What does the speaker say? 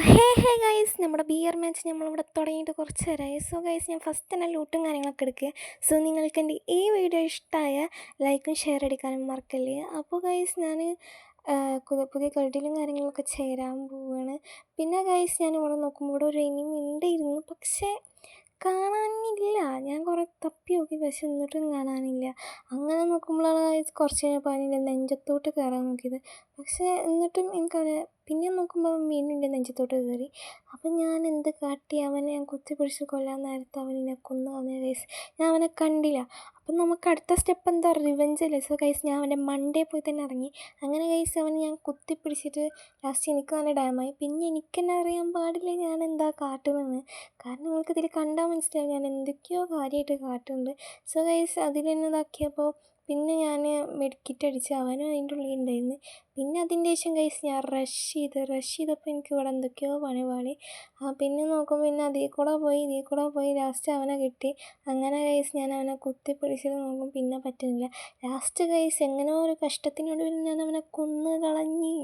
Hey guys, നമ്മുടെ beer match നമ്മളിവിടെ തുടങ്ങിയിട്ട് കുറച്ച് നേരമായി. സോ ഗൈസ്, ഞാൻ ഫസ്റ്റ് തന്നെ ലൂട്ടും കാര്യങ്ങളൊക്കെ എടുക്കുക. സോ നിങ്ങൾക്ക് എൻ്റെ ഈ വീഡിയോ ഇഷ്ടമായ ലൈക്കും ഷെയർ അടിക്കാനും മറക്കല്ലേ. അപ്പോൾ ഗൈസ്, ഞാൻ പുതിയ ഗൾഡിലും കാര്യങ്ങളൊക്കെ ചേരാൻ പോവുകയാണ്. പിന്നെ ഗൈസ്, ഞാൻ ഇവിടെ നോക്കുമ്പോൾ ഇവിടെ ഒരു എനിമി ഉണ്ടായിരുന്നു, പക്ഷേ കാണാനില്ല. ഞാൻ കുറേ തപ്പി നോക്കി, പക്ഷെ എന്നിട്ടും കാണാനില്ല. അങ്ങനെ നോക്കുമ്പോഴാണ് കുറച്ച് കഴിഞ്ഞപ്പോൾ അതിൻ്റെ നെഞ്ചത്തോട്ട് കയറാൻ നോക്കിയത്. പക്ഷേ എന്നിട്ടും എനിക്കവനെ പിന്നെ നോക്കുമ്പോൾ വീണ്ടും എൻ്റെ നെഞ്ചത്തോട്ട് കയറി. അപ്പം ഞാൻ എന്ത് കാട്ടി, അവനെ ഞാൻ കുത്തിപ്പിടിച്ച് കൊല്ലാൻ നേരത്ത് അവനെ കൊന്നു കളഞ്ഞ ഗൈസ്. ഞാൻ അവനെ കണ്ടില്ല. അപ്പം നമുക്ക് അടുത്ത സ്റ്റെപ്പ് എന്താ, റിവെഞ്ച് അല്ലേ. സോ ഗൈസ്, ഞാൻ അവൻ്റെ മണ്ടേ പോയി തന്നെ ഇറങ്ങി. അങ്ങനെ ഗൈസ്, അവനെ ഞാൻ കുത്തിപ്പിടിച്ചിട്ട് ലാസ്റ്റ് എനിക്ക് നല്ല ഡാമായി. പിന്നെ എനിക്ക് തന്നെ അറിയാൻ പാടില്ല ഞാൻ എന്താ കാട്ടുന്നത്. കാരണം നിങ്ങൾക്കിതിൽ കണ്ടാൽ മനസ്സിലാവും ഞാൻ എന്തൊക്കെയോ കാര്യമായിട്ട് കാട്ടുന്നുണ്ട്. സോ ഗൈസ്, അതിൽ തന്നെ ഇതാക്കിയപ്പോൾ പിന്നെ ഞാൻ മെഡിക്കിറ്റ് അടിച്ച് അവനും അതിൻ്റെ ഉള്ളിൽ ഉണ്ടായിരുന്നു. പിന്നെ അതിൻ്റെ ശേഷം ഗൈസ് ഞാൻ റഷ് ചെയ്തപ്പോൾ എനിക്ക് ഇവിടെ എന്തൊക്കെയോ പണി. പിന്നെ നോക്കുമ്പോൾ പിന്നെ ഇതിൽ കൂടെ പോയി ലാസ്റ്റ് അവനെ കിട്ടി. അങ്ങനെ ഗൈസ് ഞാൻ അവനെ കുത്തിപ്പിടിച്ചിട്ട് നോക്കും, പിന്നെ പറ്റുന്നില്ല. ലാസ്റ്റ് ഗൈസ് എങ്ങനെയോ ഒരു കഷ്ടത്തിനൊടുവിൽ ഞാൻ അവനെ കൊന്നു കളഞ്ഞി.